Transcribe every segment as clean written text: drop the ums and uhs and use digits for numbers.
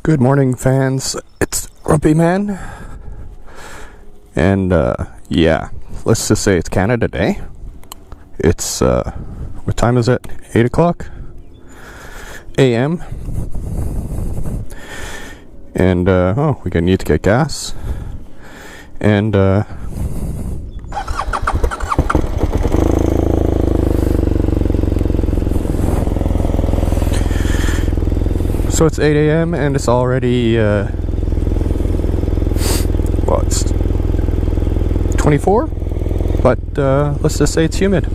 Good morning, fans. It's Grumpy Man. And, yeah, let's just say it's Canada Day. It's, what time is it? 8 o'clock a.m. And, we're gonna need to get gas. And, so it's 8 a.m. and it's already, well, it's 24, but let's just say it's humid.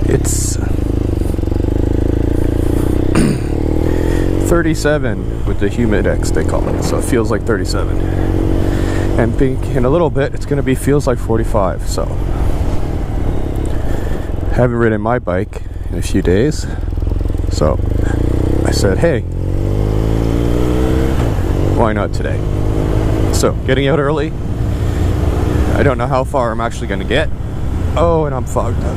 It's 37 with the humidex, they call it, so it feels like 37. And in a little bit, it's going to be feels like 45, so. Haven't ridden my bike in a few days, so I said, hey, why not today? So, getting out early. I don't know how far I'm actually going to get. Oh, and I'm fogged up.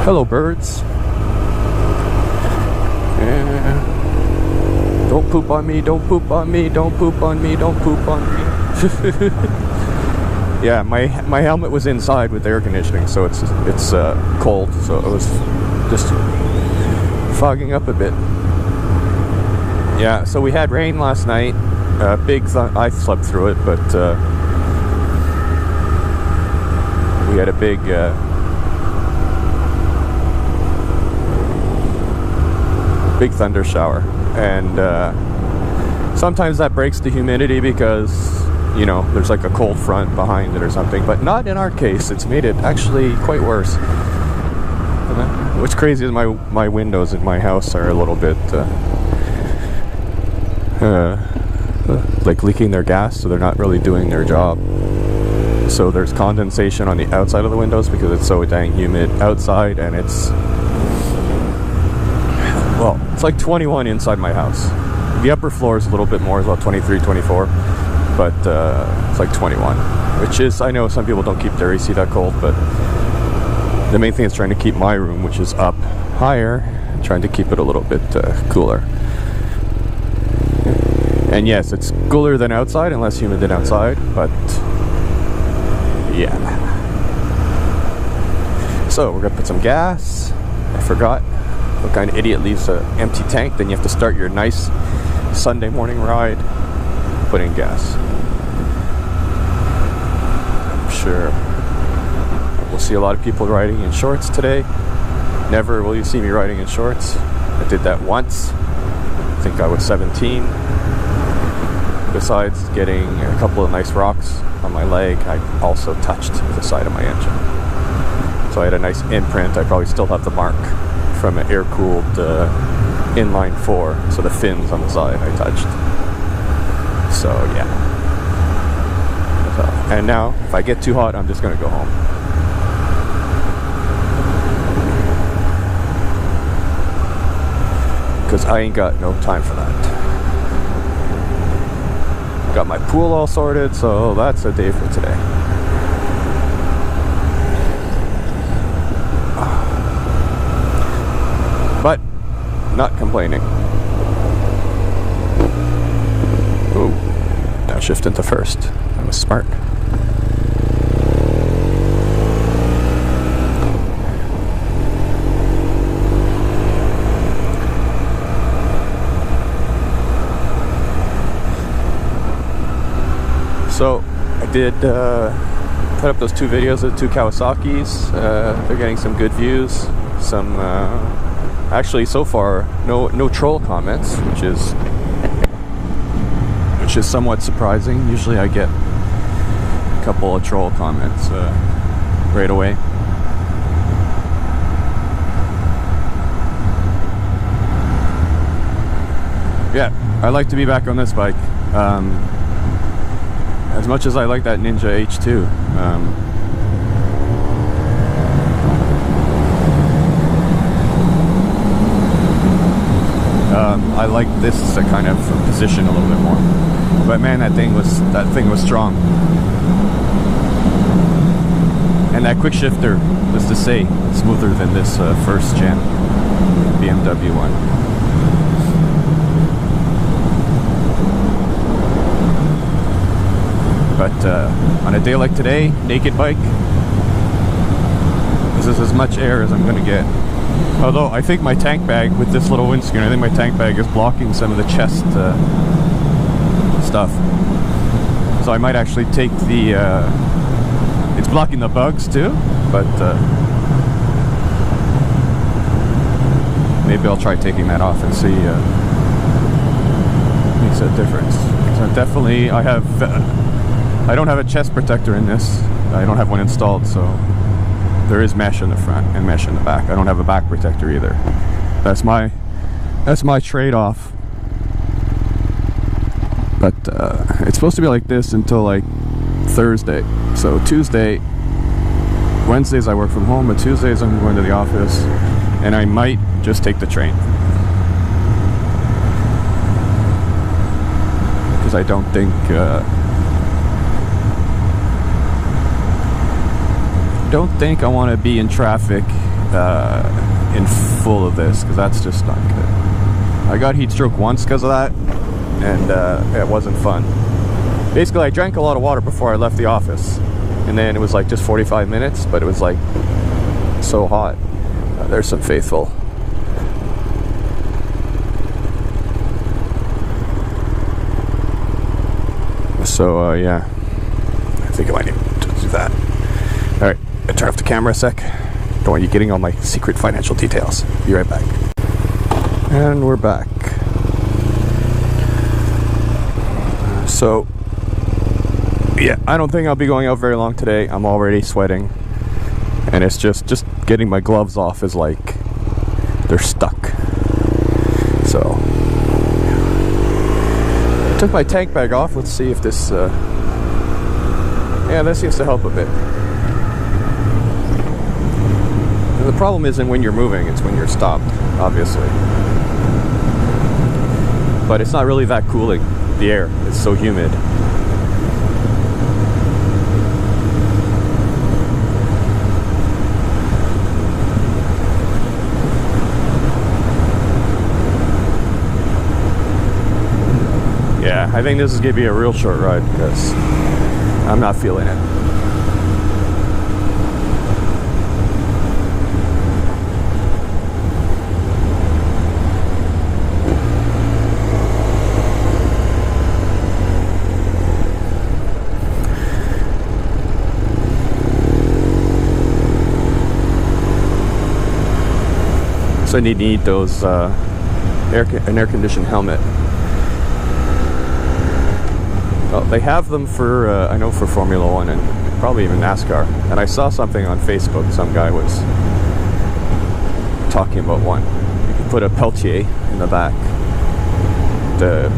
Hello, birds. Don't poop on me, don't poop on me, don't poop on me, don't poop on me. Yeah, my helmet was inside with the air conditioning, so it's cold, so it was just fogging up a bit. Yeah, so we had rain last night. I slept through it, but we had a big thunder shower, and sometimes that breaks the humidity because, you know, there's like a cold front behind it or something, but not in our case. It's made it actually quite worse. What's crazy is my windows in my house are a little bit like leaking their gas, so they're not really doing their job. So there's condensation on the outside of the windows because it's so dang humid outside, and it's like 21 inside my house. The upper floor is a little bit more, it's about 23, 24, but it's like 21, which is, I know some people don't keep their AC that cold, but the main thing is trying to keep my room, which is up higher, trying to keep it a little bit cooler. And yes, it's cooler than outside and less humid than outside, but yeah. So we're gonna put some gas. I forgot. What kind of idiot leaves an empty tank? Then you have to start your nice Sunday morning ride putting gas. I'm sure we'll see a lot of people riding in shorts today. Never will you see me riding in shorts. I did that once. I think I was 17. Besides getting a couple of nice rocks on my leg, I also touched the side of my engine. So I had a nice imprint. I probably still have the mark from an air-cooled inline 4. So the fins on the side I touched. So yeah. And now, if I get too hot, I'm just going to go home. Because I ain't got no time for that. Got my pool all sorted, so that's a day for today. But not complaining. Ooh, now shift into first. That was smart. So I did put up those two videos of the two Kawasaki's. They're getting some good views. Some actually so far no troll comments, which is somewhat surprising. Usually I get a couple of troll comments right away. Yeah, I'd like to be back on this bike. As much as I like that Ninja H2, I like this kind of position a little bit more. But man, that thing was strong. And that quick shifter, just to say, smoother than this first gen BMW one. But on a day like today, naked bike, this is as much air as I'm going to get. Although I think my tank bag with this little windscreen, I think my tank bag is blocking some of the chest stuff. So I might actually take the, it's blocking the bugs too, but maybe I'll try taking that off and see makes a difference. So definitely I don't have a chest protector in this. I don't have one installed, so there is mesh in the front and mesh in the back. I don't have a back protector either. That's my trade-off. But it's supposed to be like this until like Thursday. So Tuesday, Wednesdays I work from home, but Tuesdays I'm going to the office, and I might just take the train. Because I don't think I want to be in traffic in full of this, because that's just not good. I got heat stroke once because of that, and it wasn't fun. Basically, I drank a lot of water before I left the office, and then it was like just 45 minutes, but it was like so hot. There's some faithful. So yeah, I think I might need to do that. All right, I turn off the camera a sec. Don't want you getting all my secret financial details. Be right back. And we're back. So yeah, I don't think I'll be going out very long today. I'm already sweating, and it's just getting my gloves off is like they're stuck. So I took my tank bag off. Let's see if this yeah, that seems to help a bit. And the problem isn't when you're moving, it's when you're stopped, obviously. But it's not really that cooling, the air. It's so humid. Yeah, I think this is going to be a real short ride because I'm not feeling it. So you need those an air-conditioned helmet. Well, they have them for, I know, for Formula 1 and probably even NASCAR. And I saw something on Facebook, some guy was talking about one. You can put a Peltier in the back. The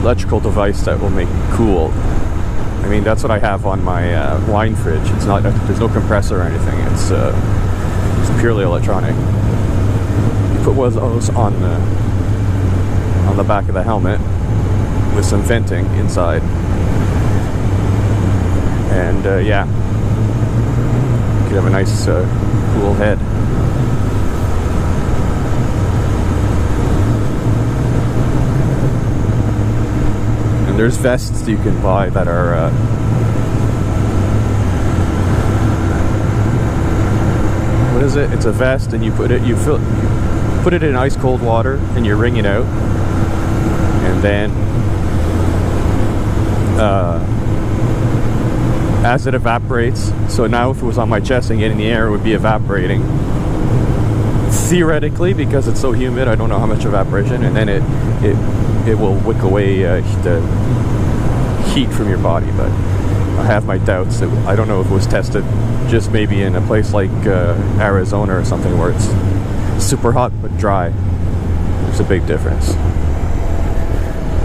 electrical device that will make it cool. I mean, that's what I have on my wine fridge. It's not, there's no compressor or anything. It's purely electronic. You put one of those on the back of the helmet with some venting inside, and yeah, you could have a nice cool head. And there's vests you can buy that are what is it? It's a vest, and you put it in ice cold water, and you wring it out, and then as it evaporates, so now if it was on my chest and getting the air, it would be evaporating. Theoretically, because it's so humid, I don't know how much evaporation, and then it will wick away the heat from your body, but I have my doubts. I don't know if it was tested just maybe in a place like Arizona or something where it's super hot but dry. There's a big difference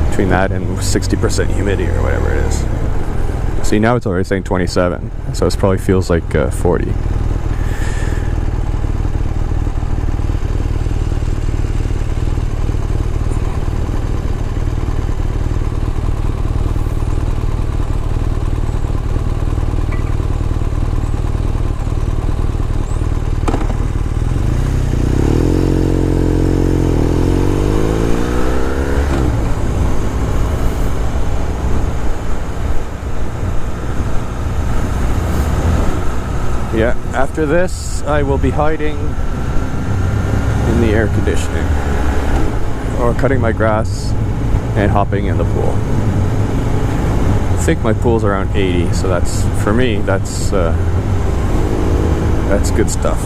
between that and 60% humidity or whatever it is. See, now it's already saying 27, so it probably feels like 40. After this, I will be hiding in the air conditioning, or cutting my grass and hopping in the pool. I think my pool's around 80, so that's, for me, that's good stuff.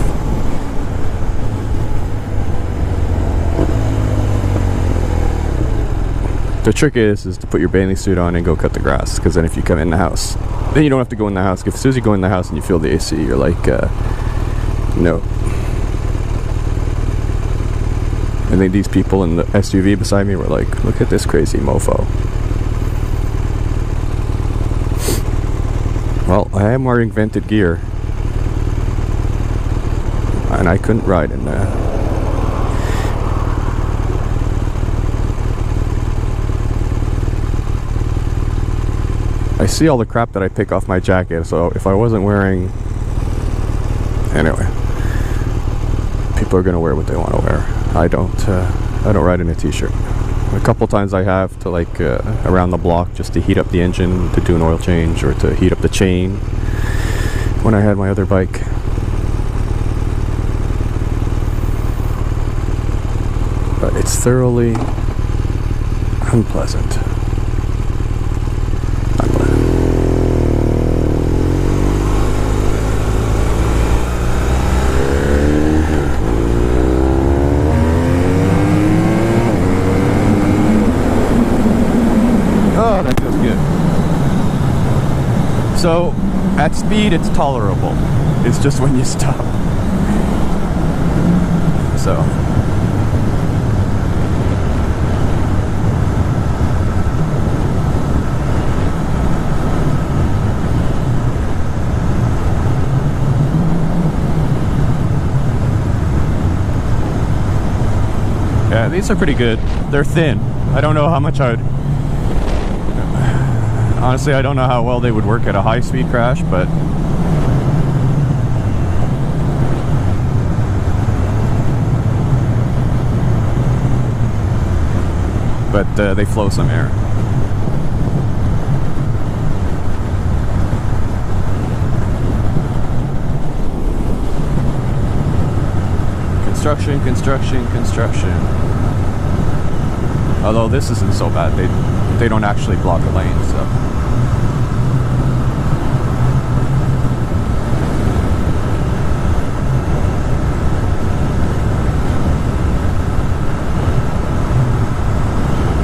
The trick is to put your bathing suit on and go cut the grass, because then if you come in the house, then you don't have to go in the house. If as soon as you go in the house and you feel the AC, you're like, no. And then these people in the SUV beside me were like, look at this crazy mofo. Well, I am wearing vented gear, and I couldn't ride in that. I see all the crap that I pick off my jacket, so if I wasn't wearing... Anyway. People are gonna wear what they want to wear. I don't ride in a t-shirt. A couple times I have to, like, around the block, just to heat up the engine, to do an oil change, or to heat up the chain when I had my other bike. But it's thoroughly unpleasant. Oh, that feels good. So, at speed, it's tolerable. It's just when you stop. So. Yeah, these are pretty good. They're thin. I don't know how much I would... Honestly, I don't know how well they would work at a high-speed crash, but... they flow some air. Construction, construction, construction. Although this isn't so bad. They don't actually block a lane, so...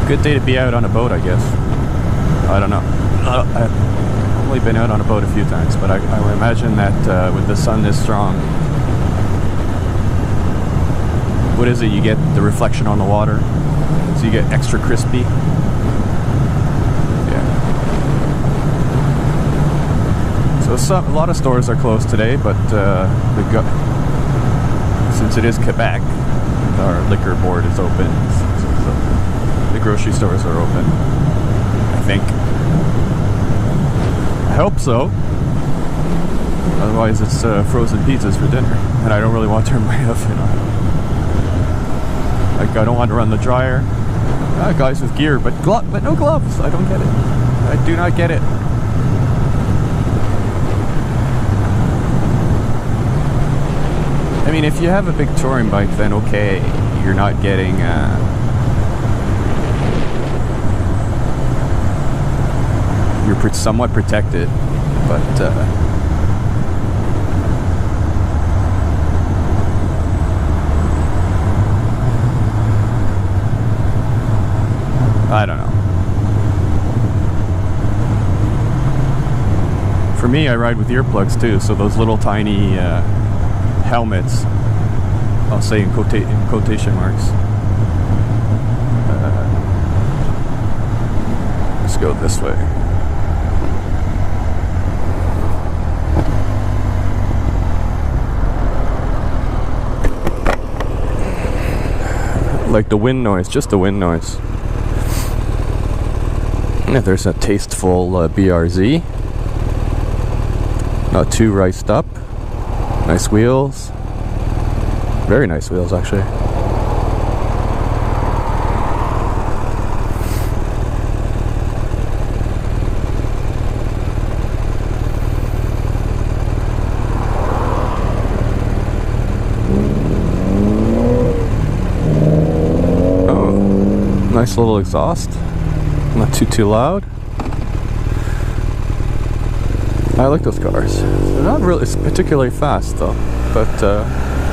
Good day to be out on a boat, I guess. I don't know. I've only been out on a boat a few times, but I would imagine that with the sun this strong, what is it? You get the reflection on the water, so you get extra crispy. Yeah. So a lot of stores are closed today, but since it is Quebec, our liquor board is open. So the grocery stores are open, I think. I hope so. Otherwise, it's frozen pizzas for dinner, and I don't really want to turn my oven on. Like, I don't want to run the dryer. Guys with gear, but no gloves. I don't get it. I do not get it. I mean, if you have a big touring bike, then okay, you're not getting... you're somewhat protected, but I don't know. For me, I ride with earplugs too, so those little tiny helmets, I'll say in quotation marks. Let's go this way. Like the wind noise, just the wind noise. Yeah, there's a tasteful BRZ. Not too riced up. Nice wheels. Very nice wheels, actually. Nice little exhaust. Not too loud. I like those cars. They're not really particularly fast though, but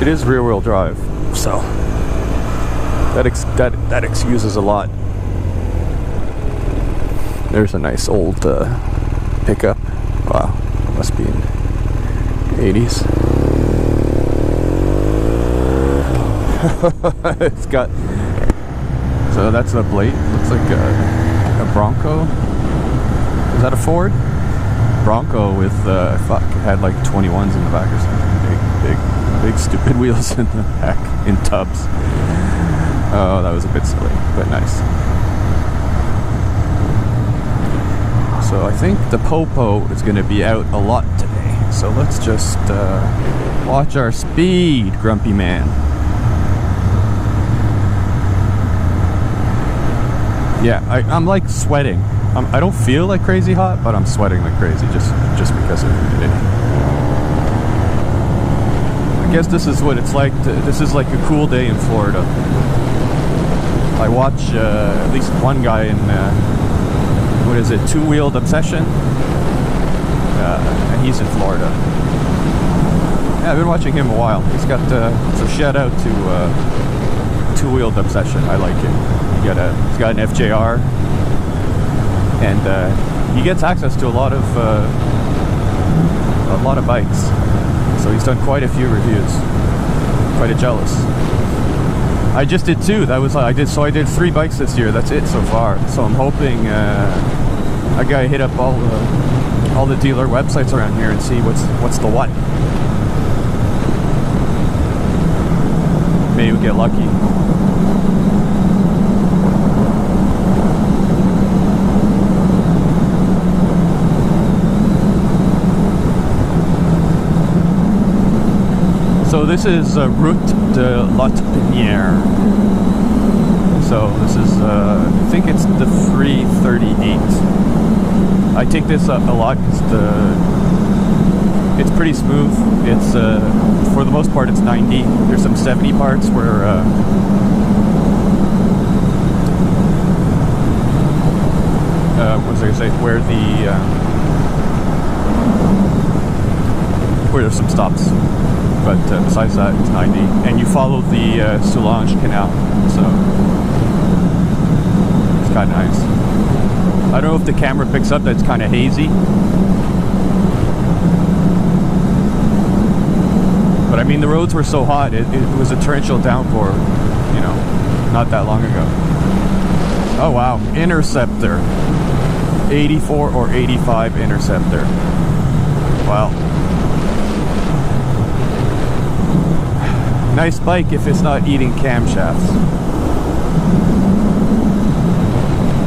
it is rear-wheel drive, so that excuses a lot. There's a nice old pickup. Wow, must be in the 80s. It's got, so that's the plate. Looks like a Bronco. Is that a Ford? Bronco with fuck, it had like 21s in the back or something. Big stupid wheels in the back in tubs. Oh, that was a bit silly, but nice. So I think the Popo is going to be out a lot today. So let's just watch our speed, grumpy man. Yeah, I'm like sweating. I don't feel like crazy hot, but I'm sweating like crazy just because of humidity. I guess this is what it's like. This is like a cool day in Florida. I watch at least one guy in what is it, Two-Wheeled Obsession, and he's in Florida. Yeah, I've been watching him a while. He's got so shout out to Two-Wheeled Obsession. I like it. He's got an FJR, and he gets access to a lot of bikes. So he's done quite a few reviews. Quite jealous. I just did 2. That was I did 3 bikes this year. That's it so far. So I'm hoping I gotta hit up all the dealer websites around here and see what's the what. Maybe we'll get lucky. So this is Route de Lotbinière. So this is, I think it's the 338. I take this a lot because it's pretty smooth. It's for the most part it's 90. There's some 70 parts where what was I gonna say? Where there's some stops. But besides that, it's 90. And you follow the Soulange Canal, so it's kind of nice. I don't know if the camera picks up that it's kind of hazy. But I mean, the roads were so hot, it was a torrential downpour, you know, not that long ago. Oh wow, Interceptor. 84 or 85 Interceptor. Wow. Nice bike if it's not eating camshafts.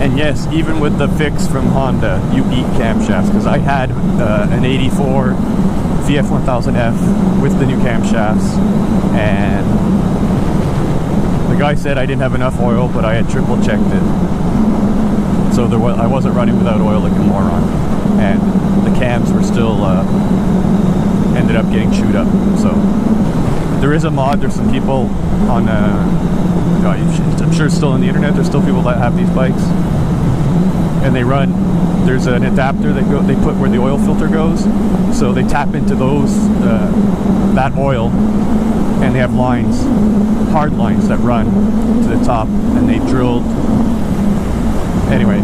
And yes, even with the fix from Honda, you eat camshafts, because I had an 84 VF1000F with the new camshafts, and the guy said I didn't have enough oil, but I had triple checked it. So I wasn't running without oil like a moron, and the cams were still ended up getting chewed up. So there is a mod. There's some people on, I'm sure it's still on the internet. There's still people that have these bikes, and they run. There's an adapter they put where the oil filter goes, so they tap into those that oil, and they have lines, hard lines that run to the top, and they drilled. Anyway,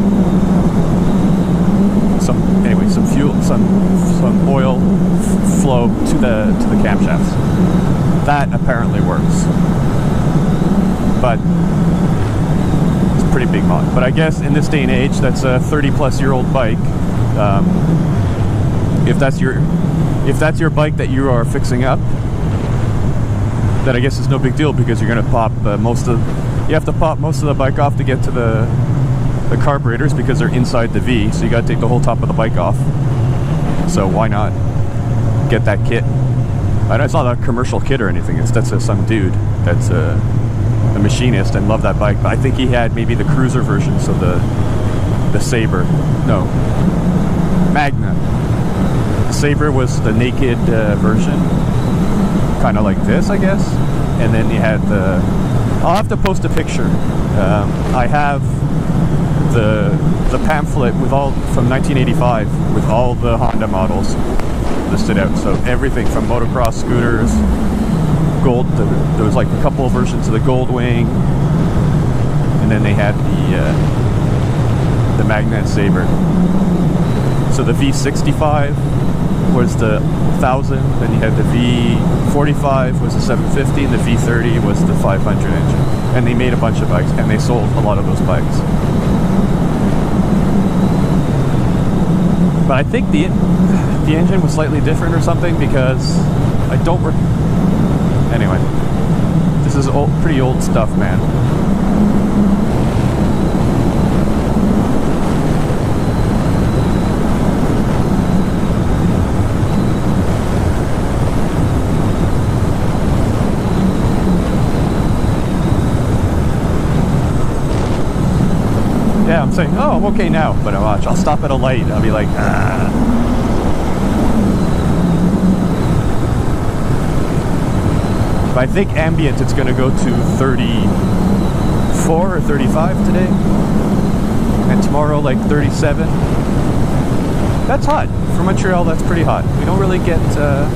some fuel, some oil flow to the camshafts. That apparently works, but it's a pretty big mod. But I guess in this day and age, that's a 30-plus-year-old bike. If that's your bike that you are fixing up, then I guess it's no big deal, because you're going to pop you have to pop most of the bike off to get to the carburetors, because they're inside the V, so you got to take the whole top of the bike off. So why not get that kit? It's not a commercial kit or anything. That's some dude that's a machinist and loved that bike. But I think he had maybe the cruiser version, so the Sabre. No, Magna. The Sabre was the naked version, kind of like this, I guess. And then you had I'll have to post a picture. I have the pamphlet with all from 1985 with all the Honda models listed out. So everything from motocross scooters, gold. There was like a couple of versions of the Goldwing, and then they had the Magnet Saber. So the V65 was the 1000, then you had the V45 was the 750, and the V30 was the 500 engine. And they made a bunch of bikes, and they sold a lot of those bikes. But I think the engine was slightly different or something, because I don't... Anyway, this is pretty old stuff, man. Yeah, I'm saying, oh, I'm okay now, but watch, I'll stop at a light, I'll be like, ah. But I think ambient, it's going to go to 34 or 35 today, and tomorrow like 37. That's hot. For Montreal, that's pretty hot. We don't really get a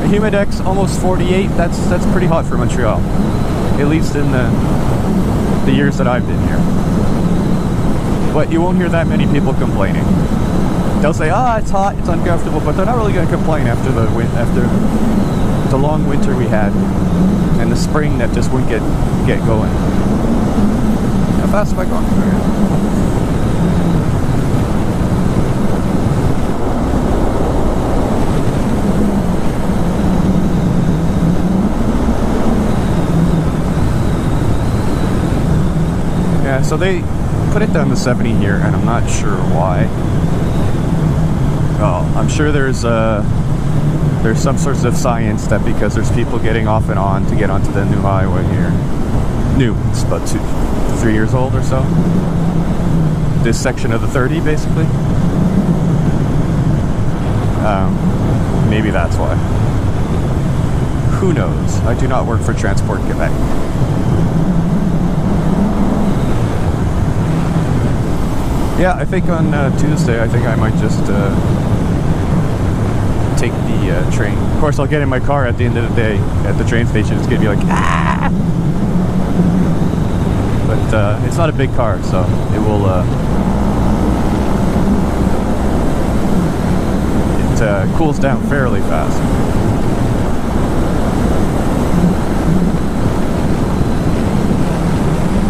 humidex almost 48. That's pretty hot for Montreal, at least in the years that I've been here. But you won't hear that many people complaining. They'll say, ah, it's hot, it's uncomfortable, but they're not really going to complain after the long winter we had and the spring that just wouldn't get going. How fast have I gone? Yeah, so they put it down to 70 here, and I'm not sure why. Oh, I'm sure there's some sorts of science that because there's people getting off and on to get onto the new highway here. New, it's about 3 years old or so. This section of the 30, basically. Maybe that's why. Who knows? I do not work for Transport Quebec. Yeah, I think on Tuesday, I think I might just take the train. Of course, I'll get in my car at the end of the day at the train station. It's going to be like, ah! But it's not a big car, so it will... it cools down fairly fast.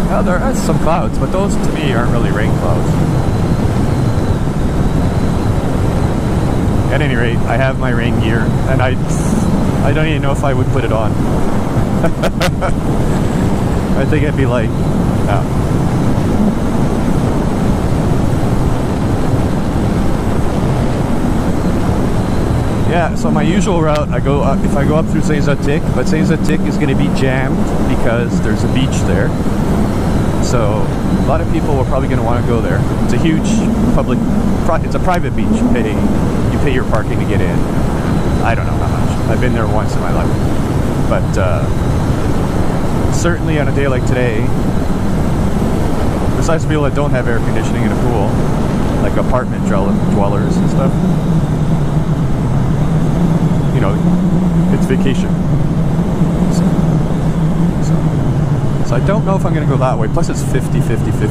Well, there are some clouds, but those to me aren't really rain clouds. At any rate, I have my rain gear, and I don't even know if I would put it on. I think I'd be like, no. Yeah, so my usual route, if I go up through Saint-Zotique, but Saint-Zotique is going to be jammed because there's a beach there. So a lot of people are probably going to want to go there. It's a huge it's a private beach. You pay your parking to get in. I don't know how much. I've been there once in my life. But certainly on a day like today, besides people that don't have air conditioning and a pool, like apartment dwellers and stuff, you know, it's vacation. So I don't know if I'm going to go that way. Plus it's 50, 50, 50.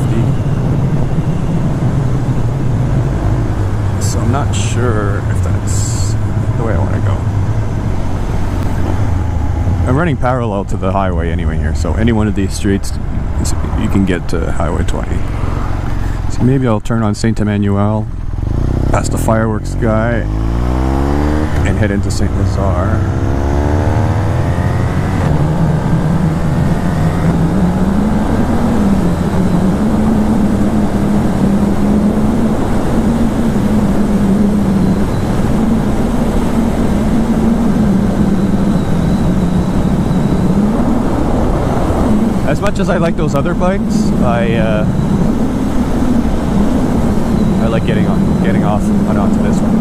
So I'm not sure if that's the way I want to go. I'm running parallel to the highway anyway here, so any one of these streets you can get to Highway 20. So maybe I'll turn on Saint Emmanuel, past the fireworks guy, and head into Saint Lazare. As much as I like those other bikes, I like getting off and onto this one.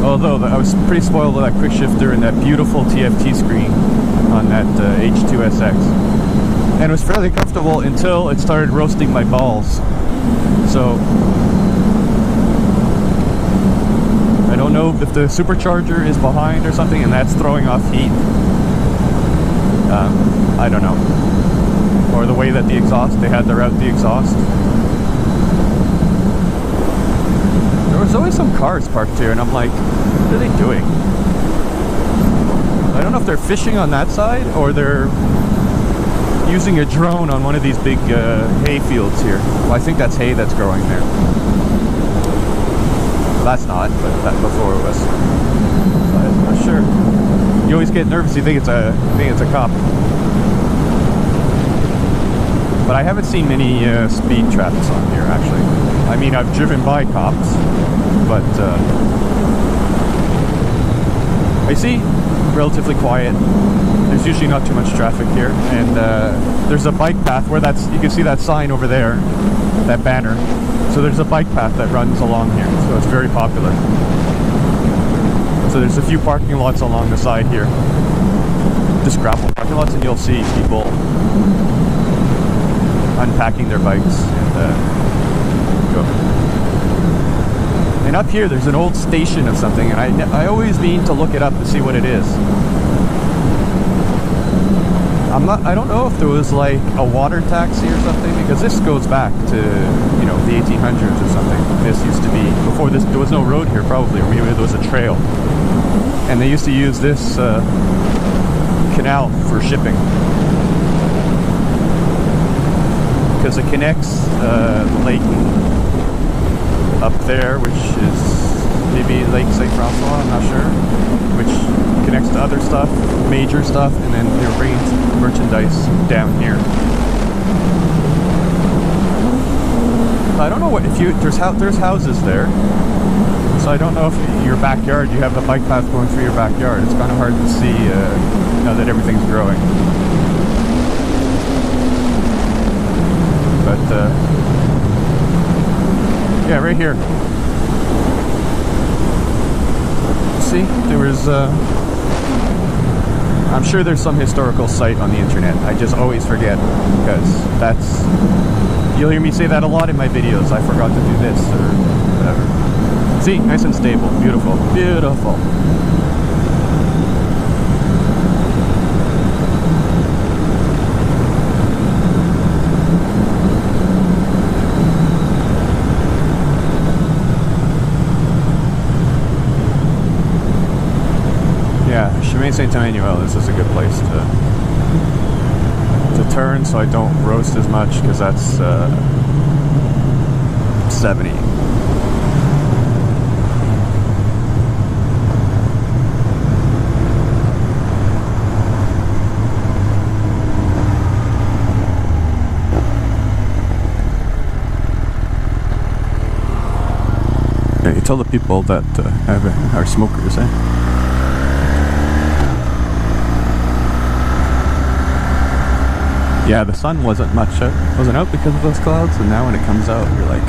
Although I was pretty spoiled with that quick shifter and that beautiful TFT screen on that H2SX. And it was fairly comfortable until it started roasting my balls. So I don't know if the supercharger is behind or something and that's throwing off heat. I don't know. Or the way that the exhaust, they had to route the exhaust. There was always some cars parked here and I'm like, what are they doing? I don't know if they're fishing on that side or they're using a drone on one of these big hay fields here. Well, I think that's hay that's growing there. Well, that's not, but that before it was. So I'm not sure. You always get nervous. You think it's a cop. But I haven't seen many speed traps on here, actually. I mean, I've driven by cops, but I see relatively quiet. There's usually not too much traffic here, and there's a bike path where you can see that sign over there, that banner. So there's a bike path that runs along here, so it's very popular. So there's a few parking lots along the side here, just gravel parking lots, and you'll see people unpacking their bikes and go. And up here there's an old station of something, and I always mean to look it up to see what it is. I don't know if there was like a water taxi or something, because this goes back to, you know, the 1800s or something. This used to be, before this, there was no road here probably, or maybe there was a trail. And they used to use this canal for shipping. Because it connects the lake up there, which is maybe Lake St. Francois, I'm not sure, which connects to other stuff, major stuff, and then they're bringing merchandise down here. I don't know what, if you, there's houses there, so I don't know if your backyard, you have a bike path going through your backyard. It's kind of hard to see now that everything's growing. But yeah, right here. See, there was I'm sure there's some historical site on the internet. I just always forget, because that's, you'll hear me say that a lot in my videos. I forgot to do this or whatever. See, nice and stable, beautiful, beautiful. Yeah, Chemin Saint-Emmanuel, this is a good place to turn so I don't roast as much, because that's 70. Yeah, you tell the people that are smokers, eh? Yeah, the sun wasn't out because of those clouds, and now when it comes out, you're like,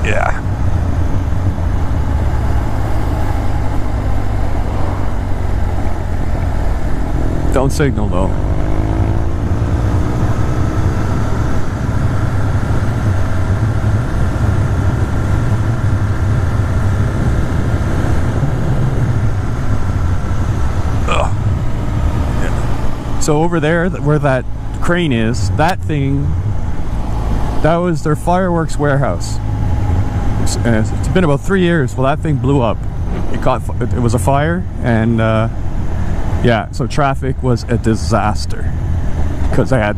yeah. Don't signal though. So over there, where that crane is, that thing, that was their fireworks warehouse. It's been about 3 years. Well, that thing blew up. It was a fire, and yeah, so traffic was a disaster because they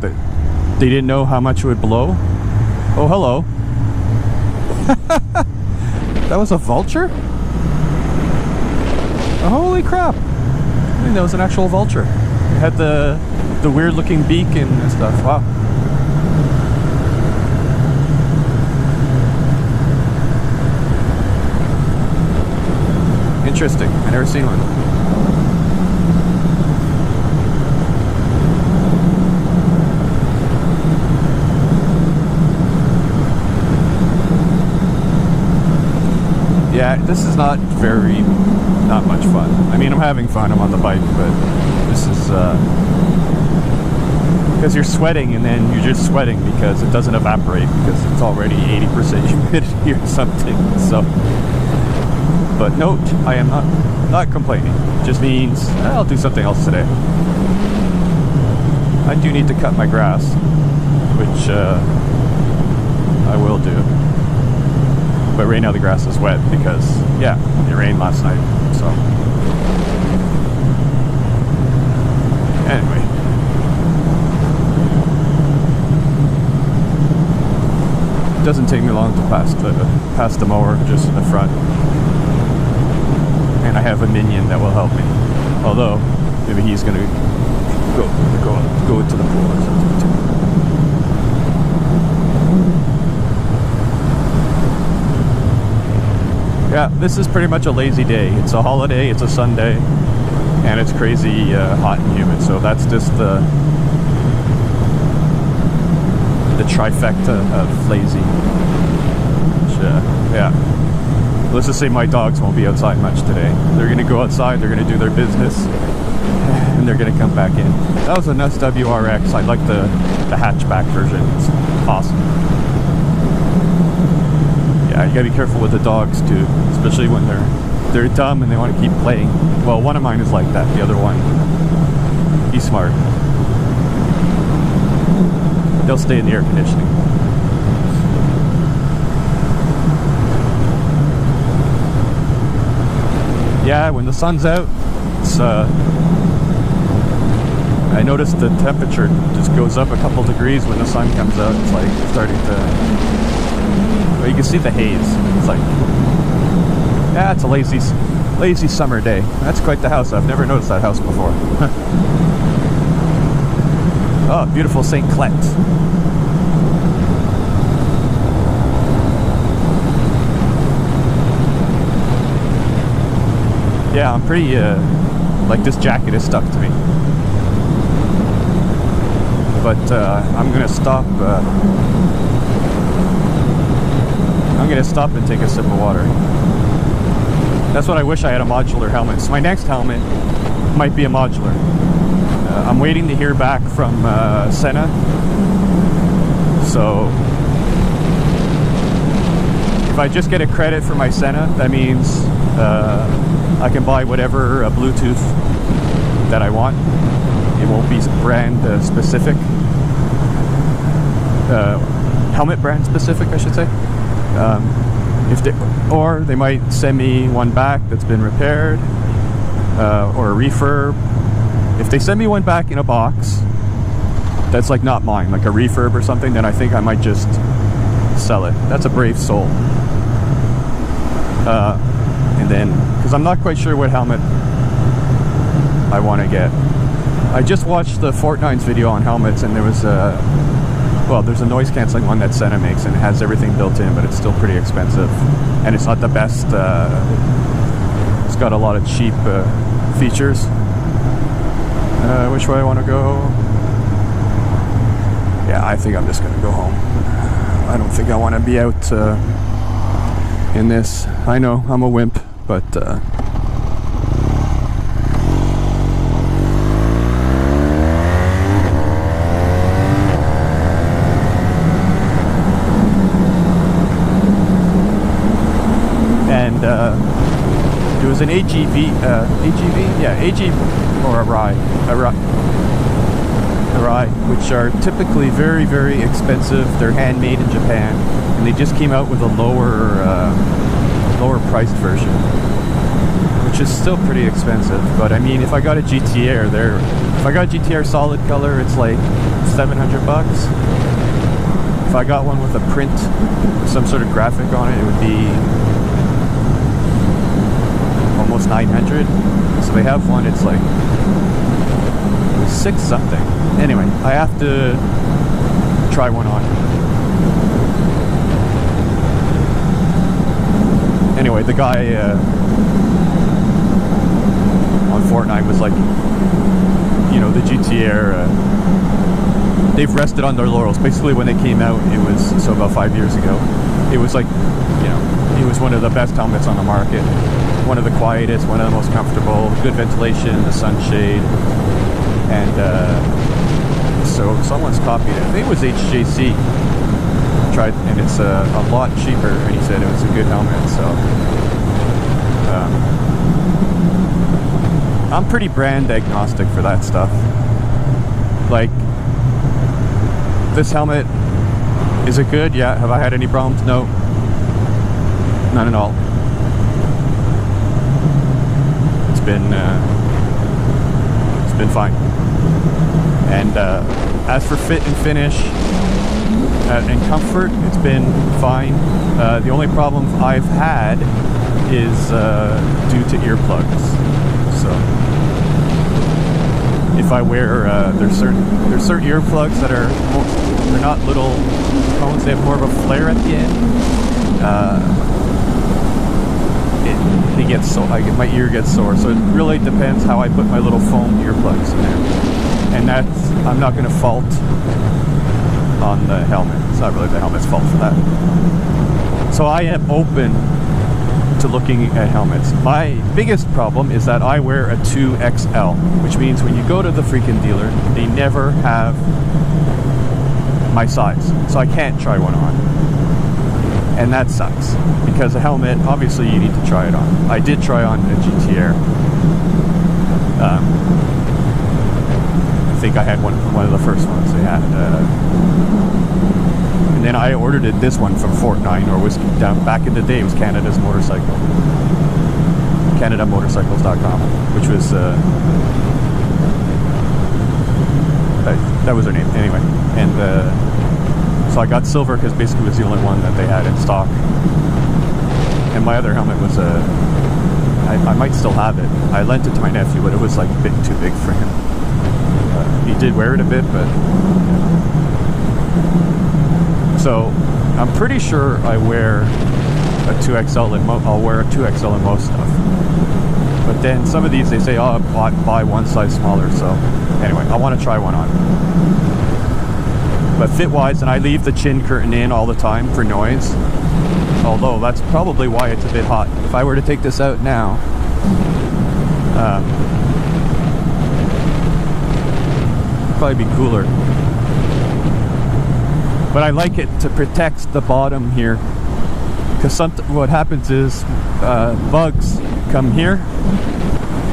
didn't know how much it would blow. Oh, hello. That was a vulture? Oh, holy crap. I think that was an actual vulture. It had the weird looking beak and stuff. Wow. Interesting. I never seen one. Yeah, This is not much fun. I mean, I'm having fun, I'm on the bike, but this is, because you're sweating and then you're just sweating because it doesn't evaporate because it's already 80% humidity or something, so. But note, I am not complaining. It just means I'll do something else today. I do need to cut my grass, which I will do. But right now the grass is wet because, yeah, it rained last night, so. Anyway. It doesn't take me long to pass the mower just in the front. And I have a minion that will help me. Although, maybe he's gonna go to the pool or something too. Yeah, this is pretty much a lazy day. It's a holiday, it's a Sunday, and it's crazy hot and humid. So that's just the trifecta of lazy. Which, yeah. Let's just say my dogs won't be outside much today. They're gonna go outside, they're gonna do their business, and they're gonna come back in. That was an SWRX. I like the hatchback version. It's awesome. Yeah, you gotta be careful with the dogs too, especially when they're dumb and they want to keep playing. Well, one of mine is like that. The other one, he's smart. They'll stay in the air conditioning. Yeah, when the sun's out, it's I noticed the temperature just goes up a couple degrees when the sun comes out. It's like starting to, well, you can see the haze. It's like, yeah, it's a lazy summer day. That's quite the house. I've never noticed that house before. Oh, beautiful St. Clet. Yeah, I'm pretty, like this jacket is stuck to me. But I'm gonna stop and take a sip of water. That's what I wish I had, a modular helmet. So my next helmet might be a modular. I'm waiting to hear back from Senna. So if I just get a credit for my Senna, that means I can buy whatever Bluetooth that I want. It won't be brand specific. Helmet brand specific, I should say. Or they might send me one back that's been repaired, or a refurb. If they send me one back in a box that's like not mine, like a refurb or something, then I think I might just sell it. That's a brave soul. And then, because I'm not quite sure what helmet I want to get. I just watched the Fortnine's video on helmets, and there was there's a noise cancelling one that Senna makes, and it has everything built in, but it's still pretty expensive, and it's not the best. It's got a lot of cheap features. Which way I want to go? Yeah, I think I'm just gonna go home. I don't think I want to be out in this. I know I'm a wimp, but it was an AGV, or a rye, which are typically very, very expensive. They're handmade in Japan, and they just came out with a lower priced version, which is still pretty expensive. But I mean, if I got a GTR, if I got a GTR solid color, it's like $700. If I got one with a print, some sort of graphic on it, it would be almost 900. So they have one, it's like 6 something. Anyway, I have to try one on. Anyway, the guy on Fortnite was like, you know, the GTR, they've rested on their laurels. Basically, when they came out, it was, so about 5 years ago, it was like, you know, it was one of the best helmets on the market. One of the quietest, one of the most comfortable, good ventilation, the sunshade, and so someone's copied it. I think it was HJC. Tried, and it's a lot cheaper, and he said it was a good helmet. So I'm pretty brand agnostic for that stuff. Like, this helmet, is it good? Yeah. Have I had any problems? No. None at all. It's been fine. And as for fit and finish and comfort, it's been fine. The only problem I've had is due to earplugs. So if I wear, there's certain earplugs that are they're not little cones. They have more of a flare at the end. It gets so my ear gets sore. So it really depends how I put my little foam earplugs in there, and that's, I'm not going to fault on the helmet. It's not really the helmet's fault for that. So I am open to looking at helmets. My biggest problem is that I wear a 2XL, which means when you go to the freaking dealer, they never have my size, so I can't try one on. And that sucks, because a helmet, obviously you need to try it on. I did try on a GT Air. I think I had one of the first ones they had. And then I ordered this one from Fort 9, or was down back in the day, it was Canada's Motorcycle. CanadaMotorcycles.com, which was, that was her name, anyway. And so I got silver because basically it was the only one that they had in stock. And my other helmet was I might still have it. I lent it to my nephew, but it was like a bit too big for him. He did wear it a bit, but so I'm pretty sure I wear a 2XL I'll wear a 2XL in most stuff. But then some of these they say, oh, buy one size smaller. So anyway, I want to try one on. But fit-wise, and I leave the chin curtain in all the time for noise. Although that's probably why it's a bit hot. If I were to take this out now, probably be cooler. But I like it to protect the bottom here, because what happens is bugs come here,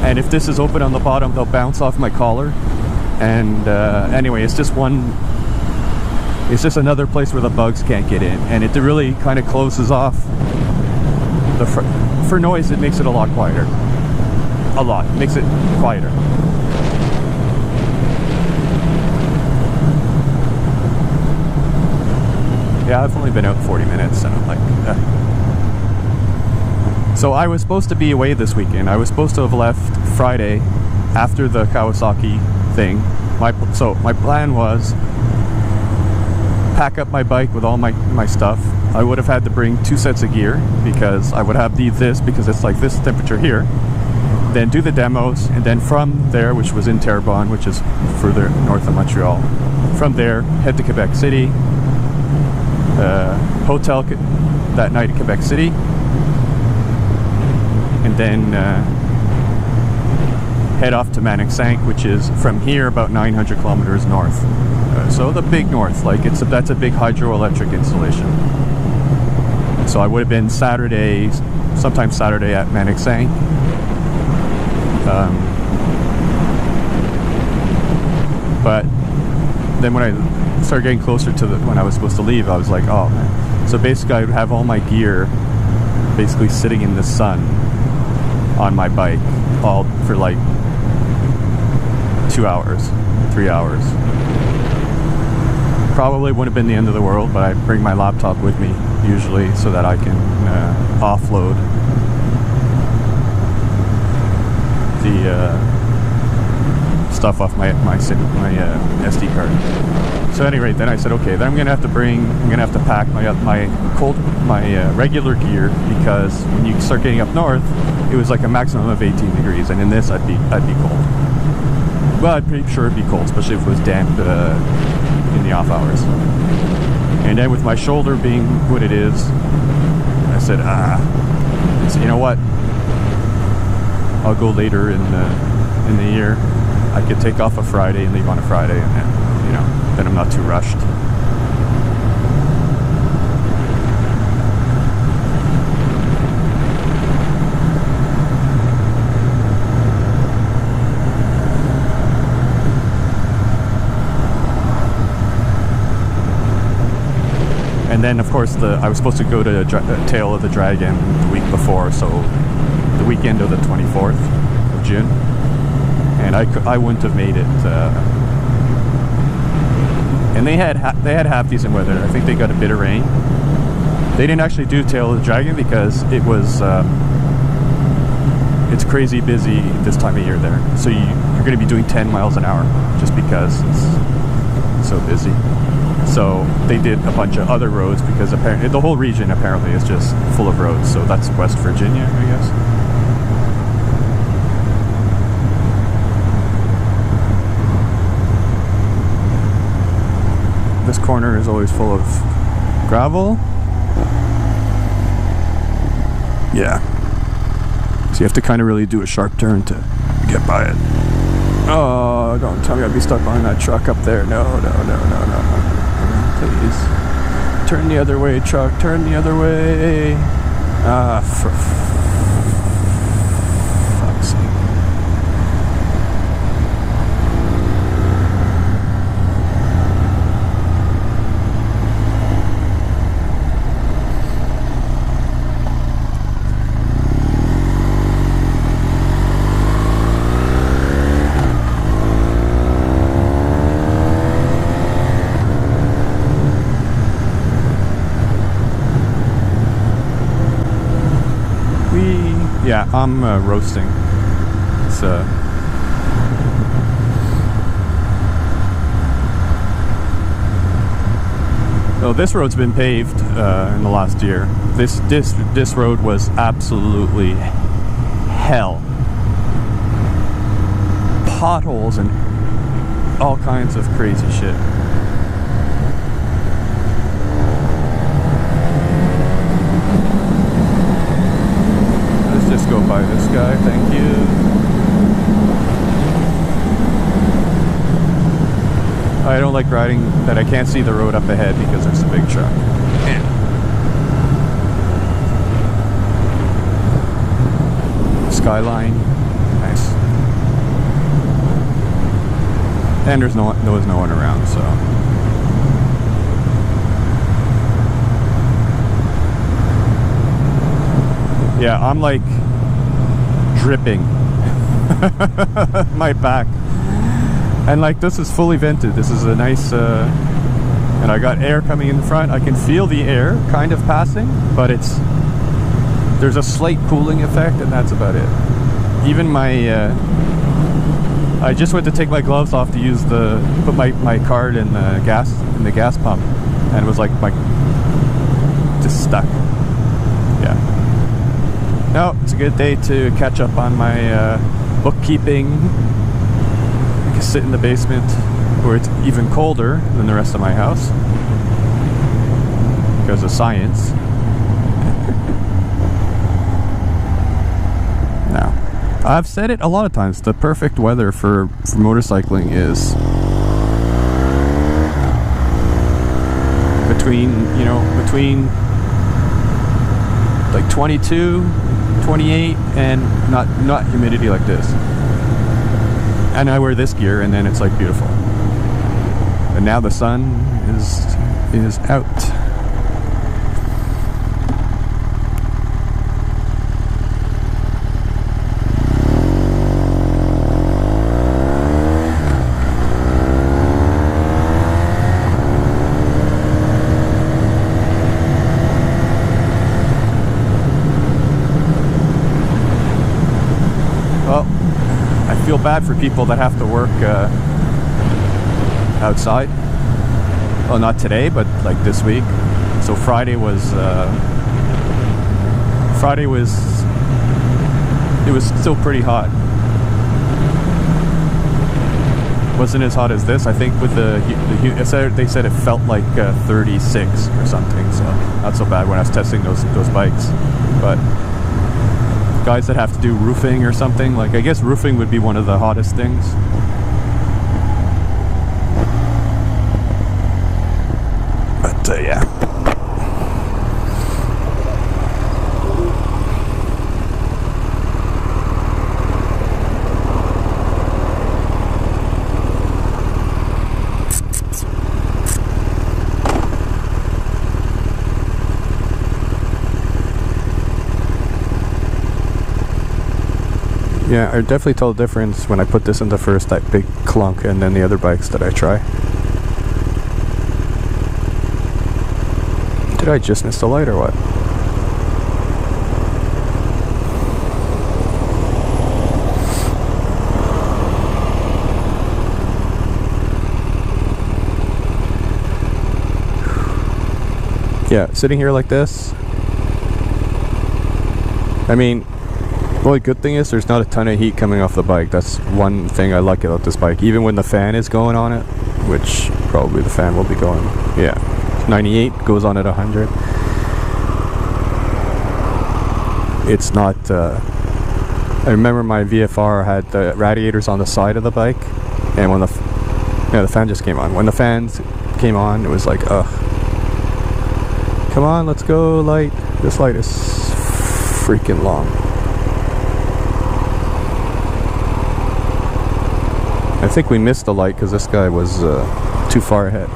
and if this is open on the bottom, they'll bounce off my collar. And anyway, it's just another place where the bugs can't get in, and it really kind of closes off the for noise. It makes it a lot quieter. It makes it quieter. Yeah, I've only been out 40 minutes, and I'm like, So I was supposed to be away this weekend. I was supposed to have left Friday after the Kawasaki thing. My plan was pack up my bike with all my stuff. I would have had to bring 2 sets of gear, because I would have this because it's like this temperature here. Then do the demos, and then from there, which was in Terrebonne, which is further north of Montreal, from there head to Quebec City, hotel that night at Quebec City, and then head off to Manic-Sank, which is from here about 900 kilometers north. So the big north, like that's a big hydroelectric installation. So I would have been sometime Saturday at Manic-Sank. But then when I started getting closer to when I was supposed to leave, I was like, oh man. So basically I would have all my gear basically sitting in the sun on my bike all for like 2 hours, 3 hours. Probably wouldn't have been the end of the world, but I bring my laptop with me usually so that I can offload the stuff off my SD card. So at any rate, then I said, okay, then I'm gonna have to pack my regular gear, because when you start getting up north, it was like a maximum of 18 degrees, and in this I'd be cold. Well, I'm pretty sure it'd be cold, especially if it was damp in the off hours. And then with my shoulder being what it is, said, so you know what? I'll go later in the year. I could take off a Friday and leave on a Friday, and then, you know, then I'm not too rushed. And then, of course, I was supposed to go to Tail of the Dragon the week before, so the weekend of the 24th of June, and I wouldn't have made it. And they had half decent weather. I think they got a bit of rain. They didn't actually do Tail of the Dragon because it was it's crazy busy this time of year there. So you're going to be doing 10 miles an hour just because it's so busy. So they did a bunch of other roads because apparently the whole region apparently is just full of roads. So that's West Virginia, I guess. This corner is always full of gravel. Yeah. So you have to kind of really do a sharp turn to get by it. Oh, don't tell me I'd be stuck behind that truck up there. No. Please. Turn the other way, truck. Turn the other way. For fuck's sake. Yeah, I'm roasting. It's so this road's been paved in the last year. This road was absolutely hell. Potholes and all kinds of crazy shit. Just go by this guy, thank you. I don't like riding that I can't see the road up ahead because there's a big truck. Yeah. Skyline, nice. And there's no one around, so. Yeah, I'm like dripping my back, and like this is fully vented. This is a nice and I got air coming in the front. I can feel the air kind of passing, but there's a slight cooling effect, and that's about it. Even my I just went to take my gloves off to put my card in the gas pump, and it was like just stuck. Yeah. No, it's a good day to catch up on my bookkeeping. I can sit in the basement where it's even colder than the rest of my house because of science. Now, I've said it a lot of times, the perfect weather for motorcycling is between like 22, 28, and not humidity like this. And I wear this gear, and then it's like beautiful. And now the sun is out. I feel bad for people that have to work outside. Well, not today, but like this week. So Friday was it was still pretty hot. wasn't as hot as this. I think with they said it felt like 36 or something, so not so bad when I was testing those bikes. But guys that have to do roofing or something, like I guess roofing would be one of the hottest things. But yeah. Yeah, I definitely tell the difference when I put this into first, that big clunk, and then the other bikes that I try. Did I just miss the light or what? Yeah, sitting here like this, I mean, the only good thing is there's not a ton of heat coming off the bike. That's one thing I like about this bike. Even when the fan is going on it, which probably the fan will be going, yeah, 98 goes on at 100. It's not, I remember my VFR had the radiators on the side of the bike, and when the fan just came on. When the fans came on, it was like, ugh. Come on, let's go, light. This light is freaking long. I think we missed the light because this guy was too far ahead.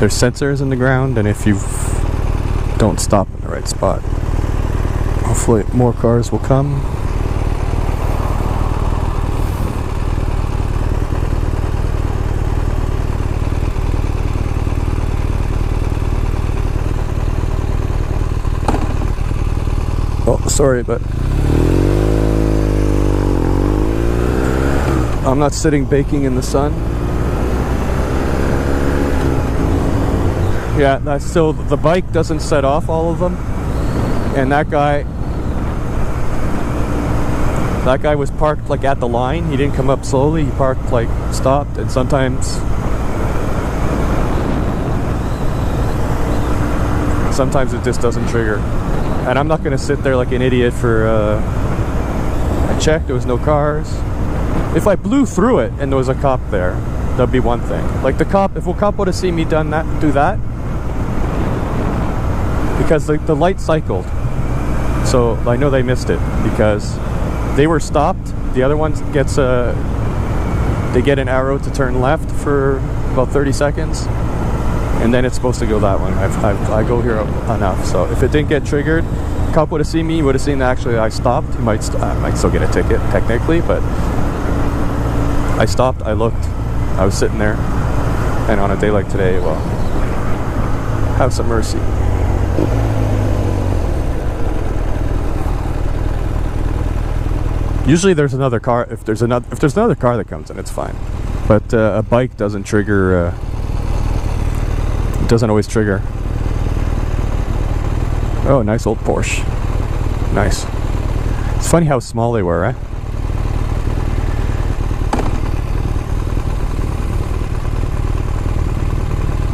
There's sensors in the ground, and if you don't stop in the right spot, hopefully more cars will come. Oh, sorry, but I'm not sitting baking in the sun. Yeah, that's still, the bike doesn't set off all of them. And that guy was parked like at the line. He didn't come up slowly, he parked like stopped, and sometimes it just doesn't trigger. And I'm not going to sit there like an idiot for, I checked, there was no cars. If I blew through it and there was a cop there, that'd be one thing. Like the cop, if a cop would have seen me do that, because the light cycled. So I know they missed it because they were stopped. The other ones they get an arrow to turn left for about 30 seconds. And then it's supposed to go that one. I go here enough, so if it didn't get triggered, cop would have seen me, would have seen that actually I stopped. He might still get a ticket technically, but I stopped, I looked, I was sitting there, and on a day like today, well, have some mercy. Usually there's another car. If there's another car that comes in, it's fine, but a bike doesn't trigger. It doesn't always trigger. Oh, nice old Porsche. Nice. It's funny how small they were, eh?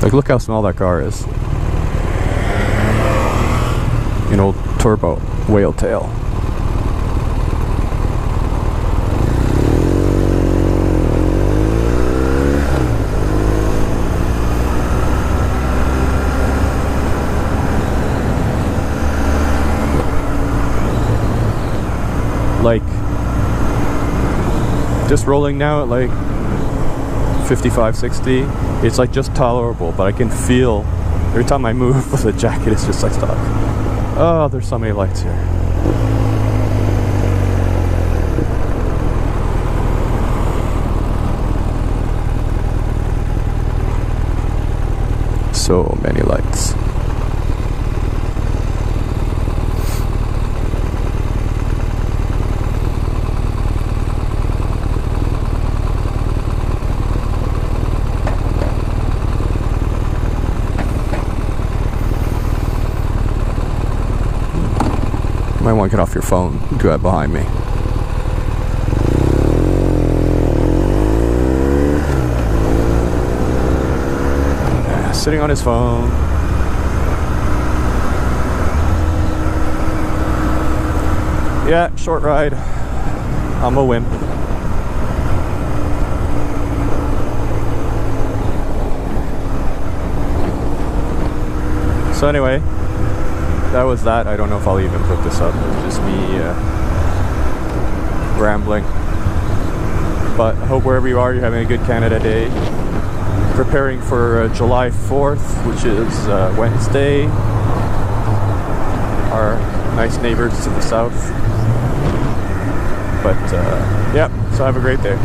Like, look how small that car is. An old turbo whale tail. Like, just rolling now at like 55, 60, it's like just tolerable, but I can feel every time I move with the jacket, it's just like stuck. Oh, there's so many lights here. So many lights. want to get off your phone. Do that behind me. Yeah, sitting on his phone. Yeah, short ride. I'm a wimp. So anyway, that was that. I don't know if I'll even put this up. It's just me rambling. But I hope wherever you are, you're having a good Canada Day. Preparing for July 4th, which is Wednesday. Our nice neighbors to the south. But yeah, so have a great day.